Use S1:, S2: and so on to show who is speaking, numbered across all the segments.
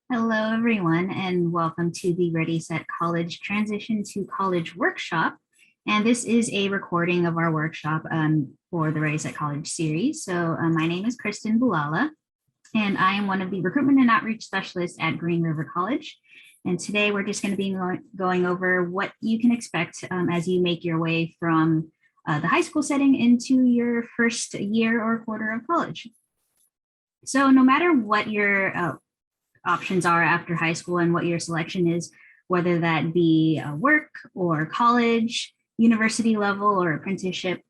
S1: Hello, everyone, and welcome to the Ready Set College Transition to College Workshop. And this is a recording of our workshop for the Ready Set College series. So my name is Kristin Bulala, and I am one of the recruitment and outreach specialists at River College. And today we're just going to be going over what you can expect as you make your way from the high school setting into your first year or quarter of college. So no matter what your options are after high school and what your selection is, whether that be work or college, university level, or apprenticeship.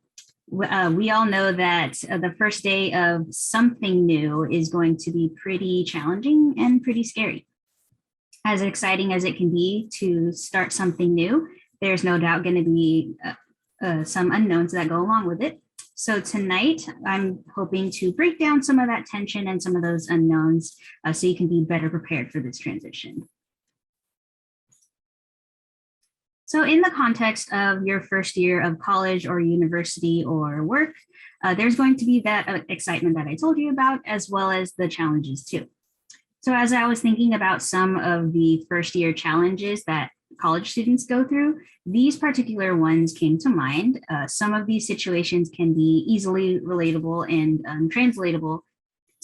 S1: We all know that the first day of something new is going to be pretty challenging and pretty scary. As exciting as it can be to start something new, there's no doubt going to be some unknowns that go along with it. So tonight, I'm hoping to break down some of that tension and some of those unknowns so you can be better prepared for this transition. So in the context of your first year of college or university or work, there's going to be that excitement that I told you about, as well as the challenges too. So as I was thinking about some of the first year challenges that college students go through, these particular ones came to mind. Some of these situations can be easily relatable and translatable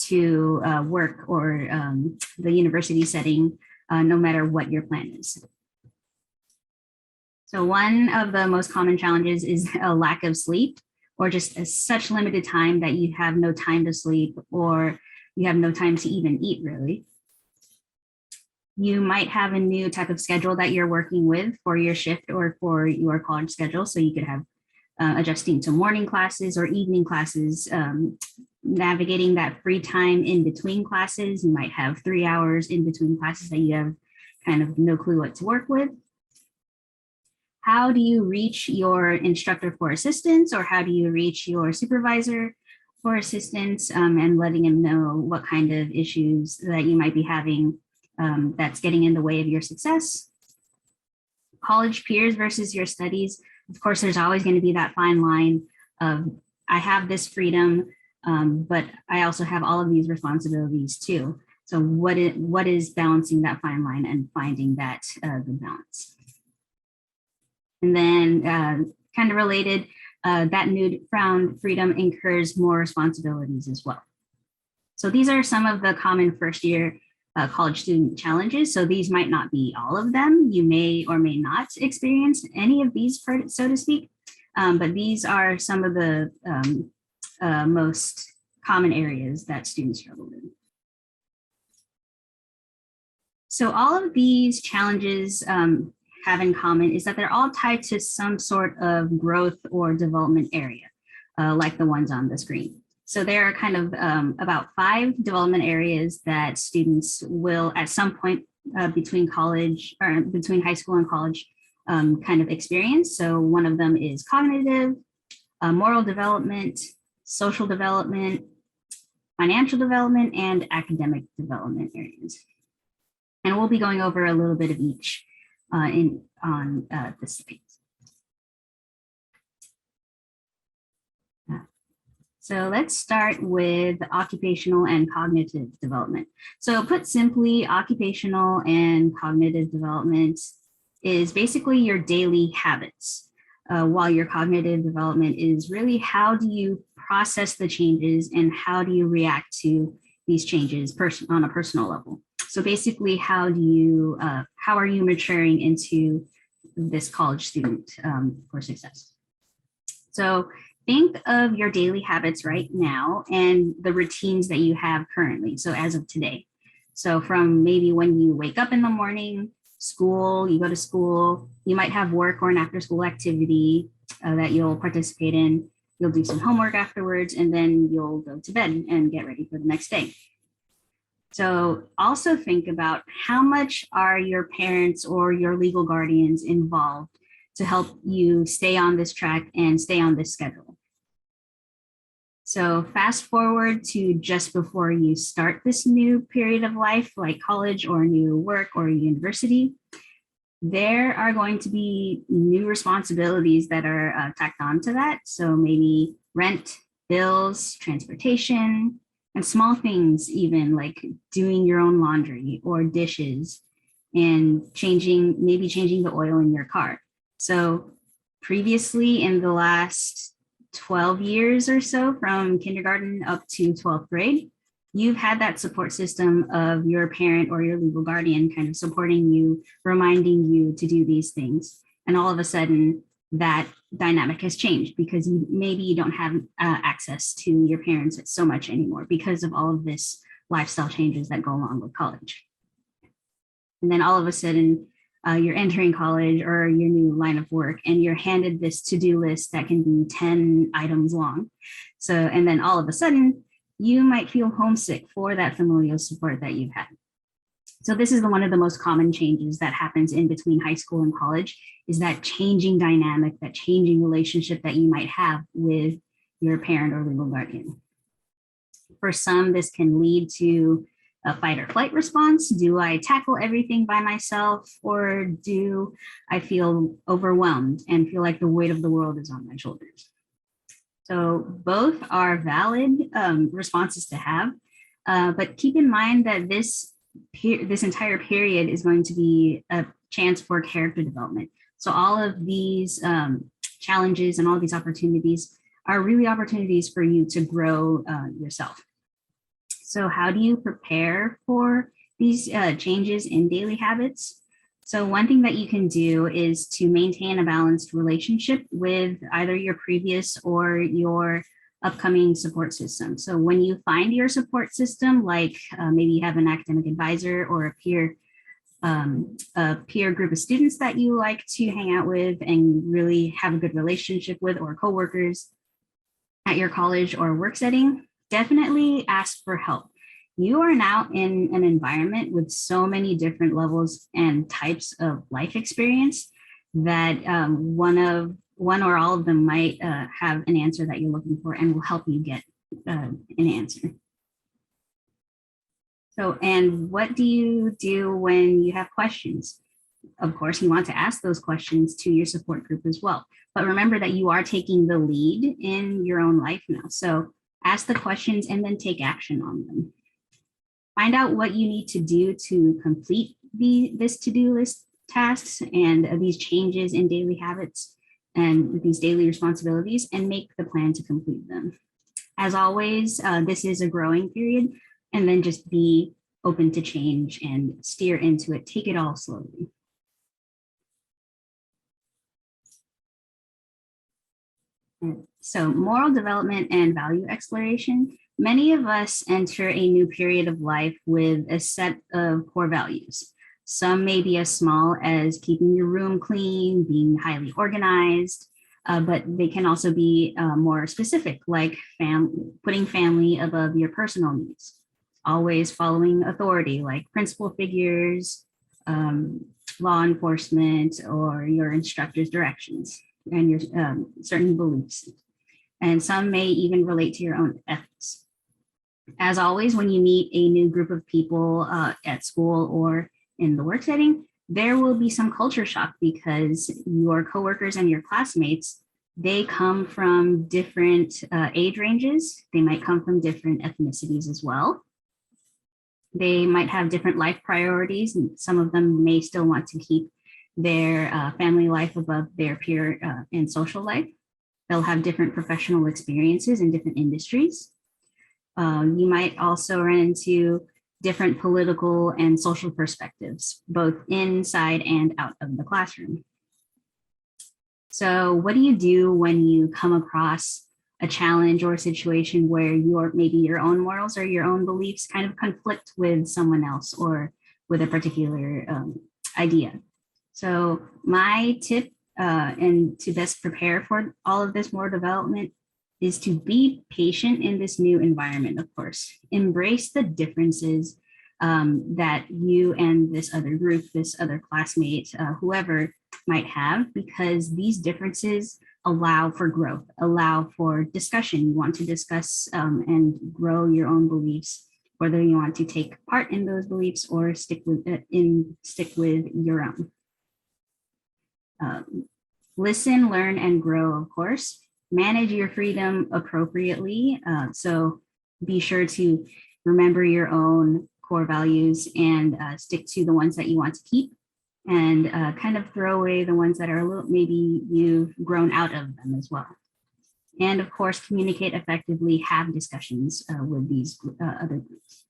S1: to work or the university setting, no matter what your plan is. So one of the most common challenges is a lack of sleep, or just such limited time that you have no time to sleep, or you have no time to even eat, really. You might have a new type of schedule that you're working with for your shift or for your college schedule. So you could have adjusting to morning classes or evening classes, navigating that free time in between classes. You might have 3 hours in between classes that you have kind of no clue what to work with. How do you reach your instructor for assistance, or how do you reach your supervisor for assistance and letting them know what kind of issues that you might be having that's getting in the way of your success? College peers versus your studies. Of course, there's always going to be that fine line of I have this freedom, but I also have all of these responsibilities too. So what is balancing that fine line and finding that good balance? And then kind of related, that newfound freedom incurs more responsibilities as well. So these are some of the common first year college student challenges. So these might not be all of them. You may or may not experience any of these, so to speak, but these are some of the most common areas that students struggle with. So all of these challenges have in common is that they're all tied to some sort of growth or development area, like the ones on the screen. So there are kind of about 5 development areas that students will at some point between college or between high school and college kind of experience. So one of them is cognitive, moral development, social development, financial development, and academic development areas. And we'll be going over a little bit of each on this page. So let's start with occupational and cognitive development. So put simply, occupational and cognitive development is basically your daily habits, while your cognitive development is really how do you process the changes and how do you react to these changes on a personal level. So basically, how are you maturing into this college student for success? So think of your daily habits right now and the routines that you have currently. So as of today. So from maybe when you wake up in the morning, school, you go to school, you might have work or an after school activity that you'll participate in. You'll do some homework afterwards, and then you'll go to bed and get ready for the next day. So also think about how much are your parents or your legal guardians involved to help you stay on this track and stay on this schedule. So fast forward to just before you start this new period of life, like college or new work or university, there are going to be new responsibilities that are tacked on to that. So maybe rent, bills, transportation, And small things, even like doing your own laundry or dishes and maybe changing the oil in your car. So previously in the last 12 years or so, from kindergarten up to 12th grade, you've had that support system of your parent or your legal guardian kind of supporting you, reminding you to do these things. And all of a sudden, that dynamic has changed because maybe you don't have access to your parents so much anymore because of all of this lifestyle changes that go along with college. And then all of a sudden, you're entering college or your new line of work, and you're handed this to-do list that can be 10 items long. So, and then all of a sudden, you might feel homesick for that familial support that you've had. So this is one of the most common changes that happens in between high school and college, is that changing dynamic, that changing relationship that you might have with your parent or legal guardian. For some, this can lead to a fight or flight response. Do I tackle everything by myself, or do I feel overwhelmed and feel like the weight of the world is on my shoulders? So both are valid responses to have, but keep in mind that this entire period is going to be a chance for character development. So all of these challenges and all these opportunities are really opportunities for you to grow yourself. So how do you prepare for these changes in daily habits? So one thing that you can do is to maintain a balanced relationship with either your previous or your upcoming support system. So when you find your support system, like maybe you have an academic advisor or a peer group of students that you like to hang out with and really have a good relationship with, or coworkers at your college or work setting, definitely ask for help. You are now in an environment with so many different levels and types of life experience that one or all of them might have an answer that you're looking for and will help you get an answer. So, and what do you do when you have questions? Of course, you want to ask those questions to your support group as well. But remember that you are taking the lead in your own life now. So ask the questions and then take action on them. Find out what you need to do to complete this to-do list tasks and these changes in daily habits and these daily responsibilities, and make the plan to complete them. As always, this is a growing period, and then just be open to change and steer into it. Take it all slowly. So moral development and value exploration. Many of us enter a new period of life with a set of core values. Some may be as small as keeping your room clean, being highly organized, but they can also be more specific, like putting family above your personal needs. Always following authority, like principal figures, law enforcement, or your instructor's directions and your certain beliefs. And some may even relate to your own ethics. As always, when you meet a new group of people at school or in the work setting, there will be some culture shock because your coworkers and your classmates, they come from different age ranges. They might come from different ethnicities as well. They might have different life priorities, and some of them may still want to keep their family life above their peer and social life. They'll have different professional experiences in different industries. You might also run into different political and social perspectives, both inside and out of the classroom. So what do you do when you come across a challenge or a situation where maybe your own morals or your own beliefs kind of conflict with someone else or with a particular idea? So my tip and to best prepare for all of this moral development is to be patient in this new environment, of course. Embrace the differences that you and this other group, this other classmate, whoever might have, because these differences allow for growth, allow for discussion. You want to discuss and grow your own beliefs, whether you want to take part in those beliefs or stick with your own. Listen, learn, and grow, of course. Manage your freedom appropriately. So be sure to remember your own core values and stick to the ones that you want to keep, and kind of throw away the ones that are a little, maybe you've grown out of them as well. And of course, communicate effectively, have discussions with these other groups.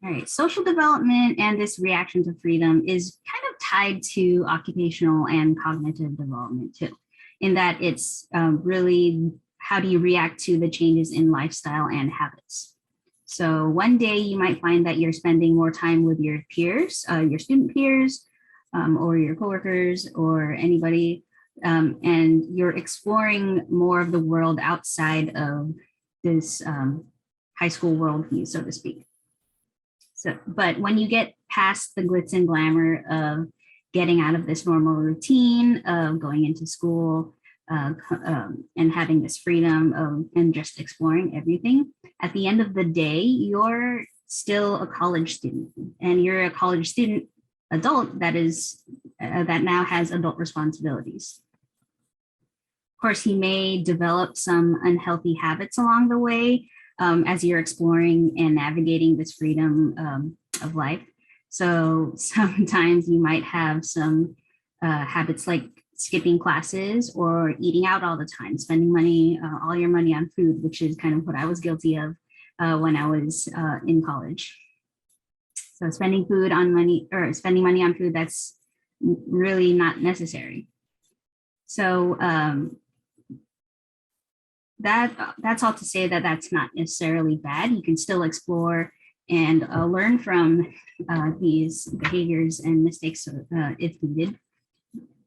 S1: All right, social development and this reaction to freedom is kind of tied to occupational and cognitive development too, in that it's really how do you react to the changes in lifestyle and habits. So one day you might find that you're spending more time with your peers, your student peers, or your coworkers or anybody, and you're exploring more of the world outside of this high school worldview, so to speak. So, but when you get past the glitz and glamour of getting out of this normal routine of going into school and having this freedom and just exploring everything, at the end of the day, you're still a college student, and you're a college student adult that is that now has adult responsibilities. Of course, you may develop some unhealthy habits along the way, as you're exploring and navigating this freedom of life. So sometimes you might have some habits like skipping classes or eating out all the time, spending money, all your money on food, which is kind of what I was guilty of when I was in college. So spending money on food that's really not necessary. So that's all to say that that's not necessarily bad. You can still explore and learn from these behaviors and mistakes if needed.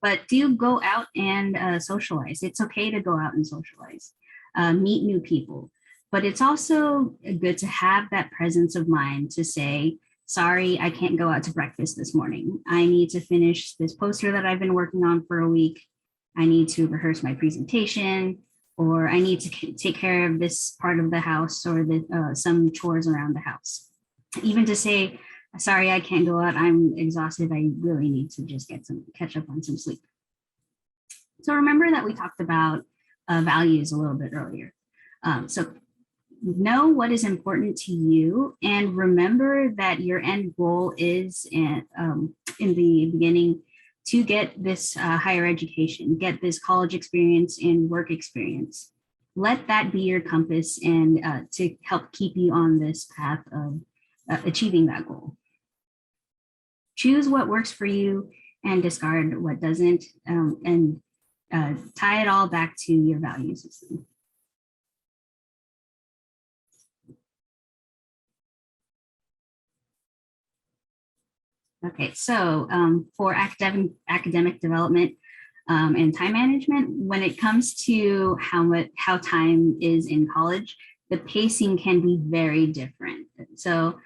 S1: But do go out and socialize. It's okay to go out and socialize, meet new people. But it's also good to have that presence of mind to say, sorry, I can't go out to breakfast this morning. I need to finish this poster that I've been working on for a week. I need to rehearse my presentation, or I need to take care of this part of the house or some chores around the house. Even to say, sorry, I can't go out. I'm exhausted. I really need to just catch up on some sleep. So remember that we talked about values a little bit earlier. So know what is important to you, and remember that your end goal is in the beginning to get this higher education, get this college experience and work experience. Let that be your compass and to help keep you on this path of achieving that goal. Choose what works for you and discard what doesn't, and tie it all back to your value system. Okay, so for academic development and time management, when it comes to how time is in college, the pacing can be very different. So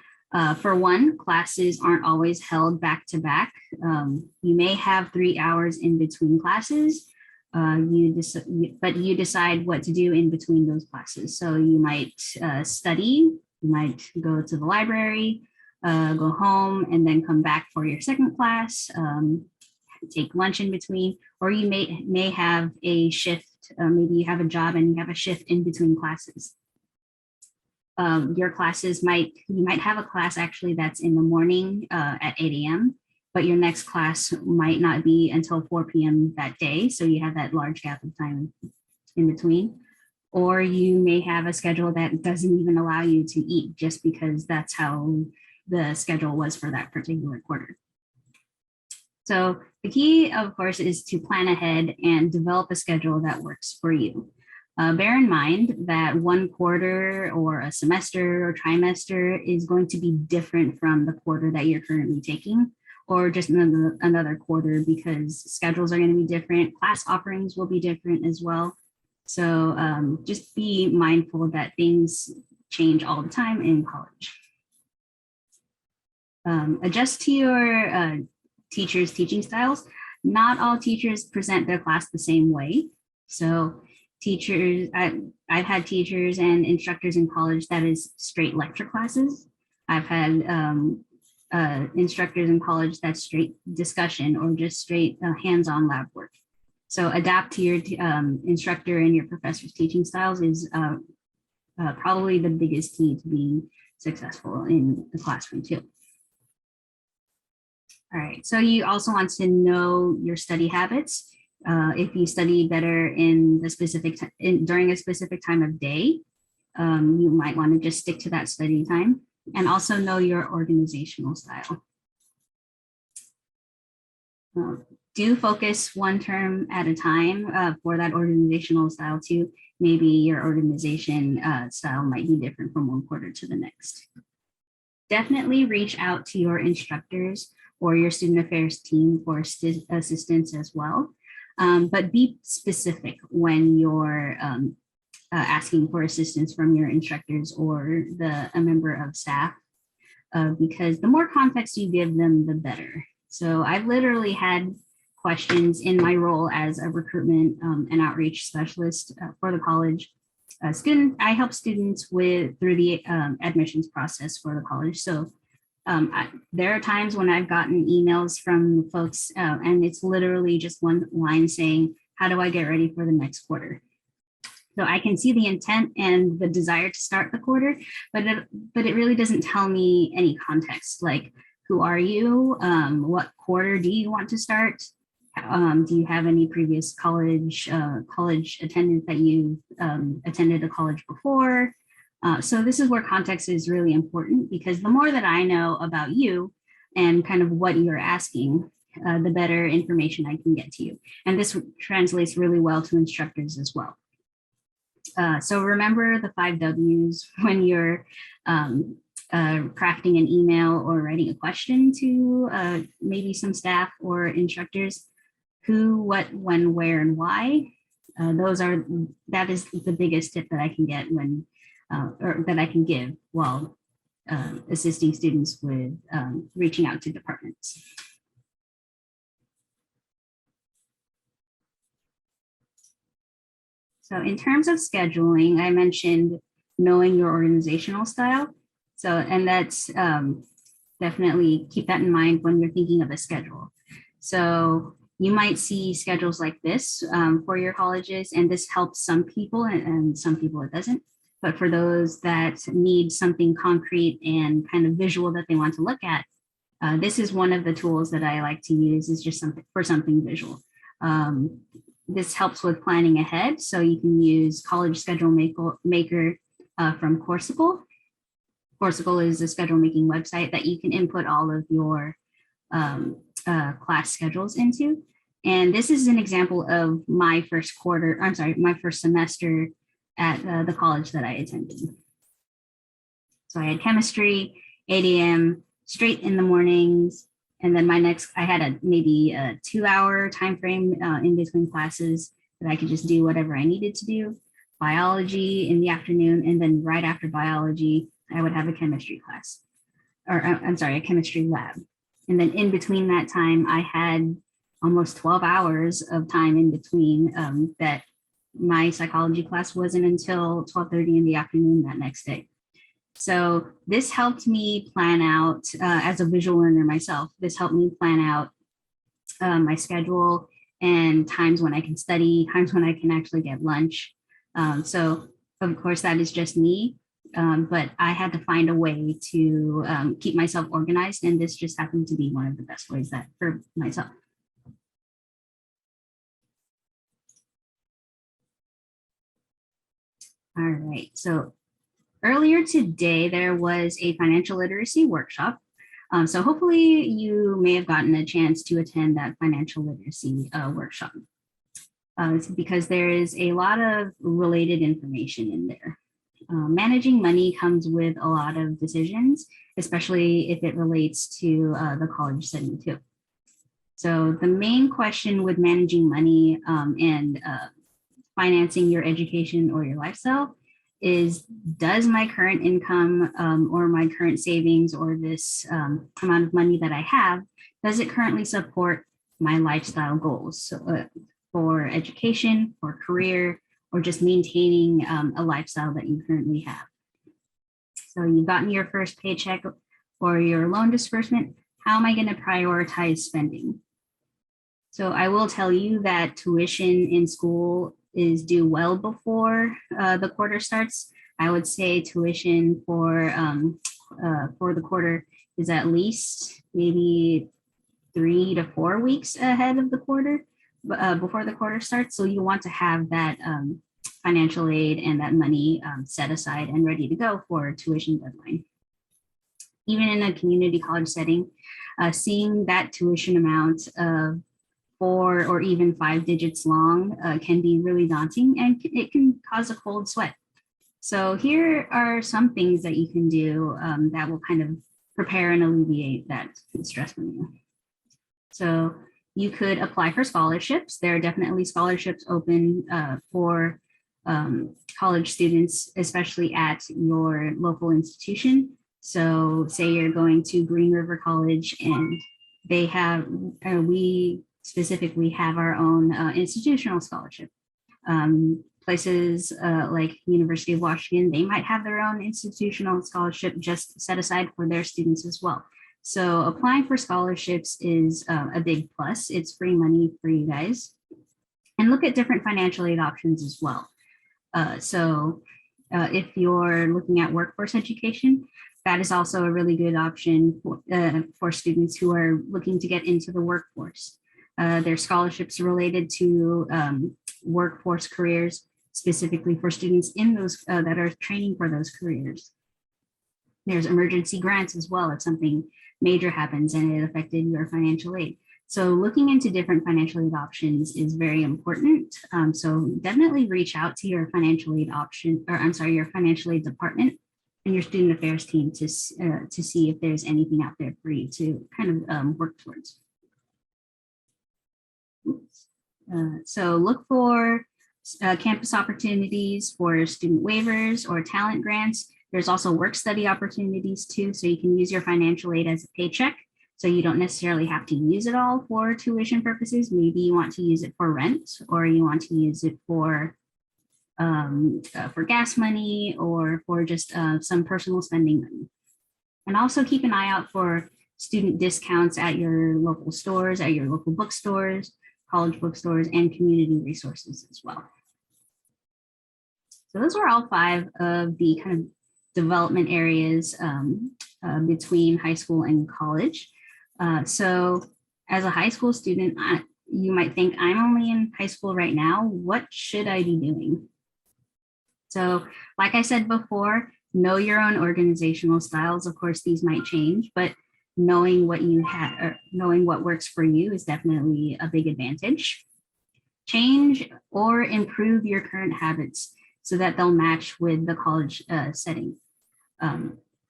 S1: for one, classes aren't always held back to back. You may have 3 hours in between classes, but you decide what to do in between those classes. So you might study, you might go to the library, go home, and then come back for your second class, take lunch in between, or you may have a shift. Maybe you have a job and you have a shift in between classes. Your classes you might have a class actually that's in the morning at 8 a.m., but your next class might not be until 4 p.m. that day. So you have that large gap of time in between. Or you may have a schedule that doesn't even allow you to eat just because that's how the schedule was for that particular quarter. So the key, of course, is to plan ahead and develop a schedule that works for you. Bear in mind that one quarter or a semester or trimester is going to be different from the quarter that you're currently taking, or just another quarter, because schedules are going to be different. Class offerings will be different as well. So just be mindful that things change all the time in college. Adjust to your teachers' teaching styles. Not all teachers present their class the same way. So teachers, I've had teachers and instructors in college that is straight lecture classes. I've had instructors in college that's straight discussion or just straight hands-on lab work. So adapt to your instructor and your professor's teaching styles is probably the biggest key to being successful in the classroom too. All right, so you also want to know your study habits. If you study better in the specific during a specific time of day, you might want to just stick to that study time, and also know your organizational style. Do focus one term at a time for that organizational style too. Maybe your organization style might be different from one quarter to the next. Definitely reach out to your instructors or your student affairs team for assistance as well. But be specific when you're asking for assistance from your instructors or a member of staff, because the more context you give them, the better. So I've literally had questions in my role as a recruitment and outreach specialist for the college. I help students through the admissions process for the college. So there are times when I've gotten emails from folks and it's literally just one line saying, how do I get ready for the next quarter? So I can see the intent and the desire to start the quarter, but it really doesn't tell me any context, like who are you? What quarter do you want to start? Do you have any previous college attendance that you attended a college before? So this is where context is really important, because the more that I know about you and kind of what you're asking, the better information I can get to you. And this translates really well to instructors as well. So remember the 5 W's when you're crafting an email or writing a question to maybe some staff or instructors. Who, what, when, where, and why. That is the biggest tip that I can get or that I can give while assisting students with reaching out to departments. So in terms of scheduling, I mentioned knowing your organizational style. So, and that's definitely keep that in mind when you're thinking of a schedule. So you might see schedules like this for your colleges, and this helps some people and some people it doesn't. But for those that need something concrete and kind of visual that they want to look at, this is one of the tools that I like to use, is just something visual. This helps with planning ahead. So you can use College Schedule Maker from Coursical. Coursical is a schedule making website that you can input all of your class schedules into. And this is an example of my first semester at the college that I attended. So I had chemistry, 8 a.m. straight in the mornings. And then I had maybe a 2-hour time frame in between classes that I could just do whatever I needed to do. Biology in the afternoon, and then right after biology, I would have a chemistry class, a chemistry lab. And then in between that time, I had almost 12 hours of time in between that my psychology class wasn't until 12:30 in the afternoon that next day. So this helped me plan out, as a visual learner myself, this helped me plan out my schedule and times when I can study, times when I can actually get lunch. So of course that is just me, but I had to find a way to keep myself organized, and this just happened to be one of the best ways for myself. All right, so earlier today, there was a financial literacy workshop. So hopefully you may have gotten a chance to attend that financial literacy workshop because there is a lot of related information in there. Managing money comes with a lot of decisions, especially if it relates to the college setting too. So the main question with managing money and financing your education or your lifestyle is, does my current income or my current savings or this amount of money that I have, does it currently support my lifestyle goals? So, for education, for career, or just maintaining a lifestyle that you currently have. So you've gotten your first paycheck or your loan disbursement, how am I going to prioritize spending? So I will tell you that tuition in school is due well before the quarter starts. I would say tuition for the quarter is at least maybe 3 to 4 weeks ahead of the quarter, before the quarter starts. So you want to have that financial aid and that money set aside and ready to go for tuition deadline. Even in a community college setting, seeing that tuition amount of 4 or even 5 digits long can be really daunting, and it can cause a cold sweat. So here are some things that you can do that will kind of prepare and alleviate that stress from you. So you could apply for scholarships. There are definitely scholarships open for college students, especially at your local institution. So say you're going to Green River College and they have, we specifically have our own institutional scholarship. Places like University of Washington, they might have their own institutional scholarship just set aside for their students as well. So applying for scholarships is a big plus. It's free money for you guys. And look at different financial aid options as well. If you're looking at workforce education, that is also a really good option for students who are looking to get into the workforce. There's scholarships related to workforce careers, specifically for students in those that are training for those careers. There's emergency grants as well if something major happens and it affected your financial aid. So looking into different financial aid options is very important. So definitely reach out to your financial aid your financial aid department and your student affairs team to see if there's anything out there for you to kind of work towards. So look for campus opportunities for student waivers or talent grants. There's also work study opportunities too, so you can use your financial aid as a paycheck. So you don't necessarily have to use it all for tuition purposes. Maybe you want to use it for rent, or you want to use it for gas money, or for just some personal spending money. And also keep an eye out for student discounts at your local stores, at your local bookstores, college bookstores, and community resources as well. So those were all 5 of the kind of development areas between high school and college. So as a high school student, you might think, I'm only in high school right now. What should I be doing? So like I said before, know your own organizational styles. Of course, these might change, but knowing what you have, or knowing what works for you is definitely a big advantage. Change or improve your current habits so that they'll match with the college setting.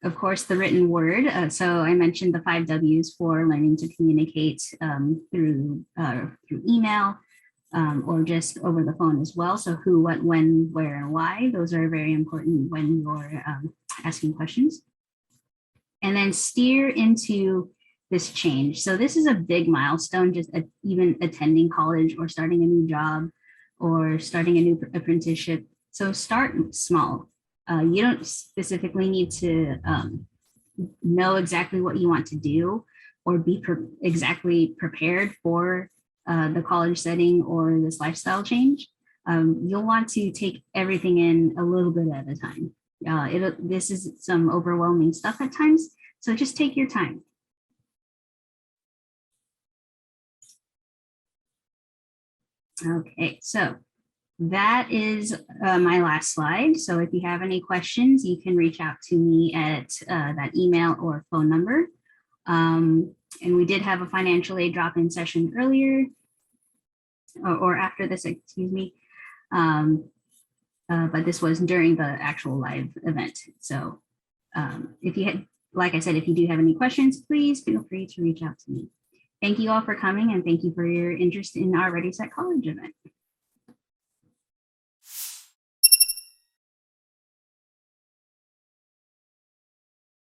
S1: Of course, the written word. So I mentioned the 5 W's for learning to communicate through email or just over the phone as well. So who, what, when, where, and why. Those are very important when you're asking questions. And then steer into this change. So this is a big milestone, just even attending college or starting a new job or starting a new apprenticeship. So start small. You don't specifically need to know exactly what you want to do or be exactly prepared for the college setting or this lifestyle change. You'll want to take everything in a little bit at a time. This is some overwhelming stuff at times, so just take your time. Okay, so that is my last slide. So if you have any questions, you can reach out to me at that email or phone number. And we did have a financial aid drop-in session earlier, or after this, excuse me. But this was during the actual live event. So if you had, like I said, if you do have any questions, please feel free to reach out to me. Thank you all for coming, and thank you for your interest in our Ready Set College event.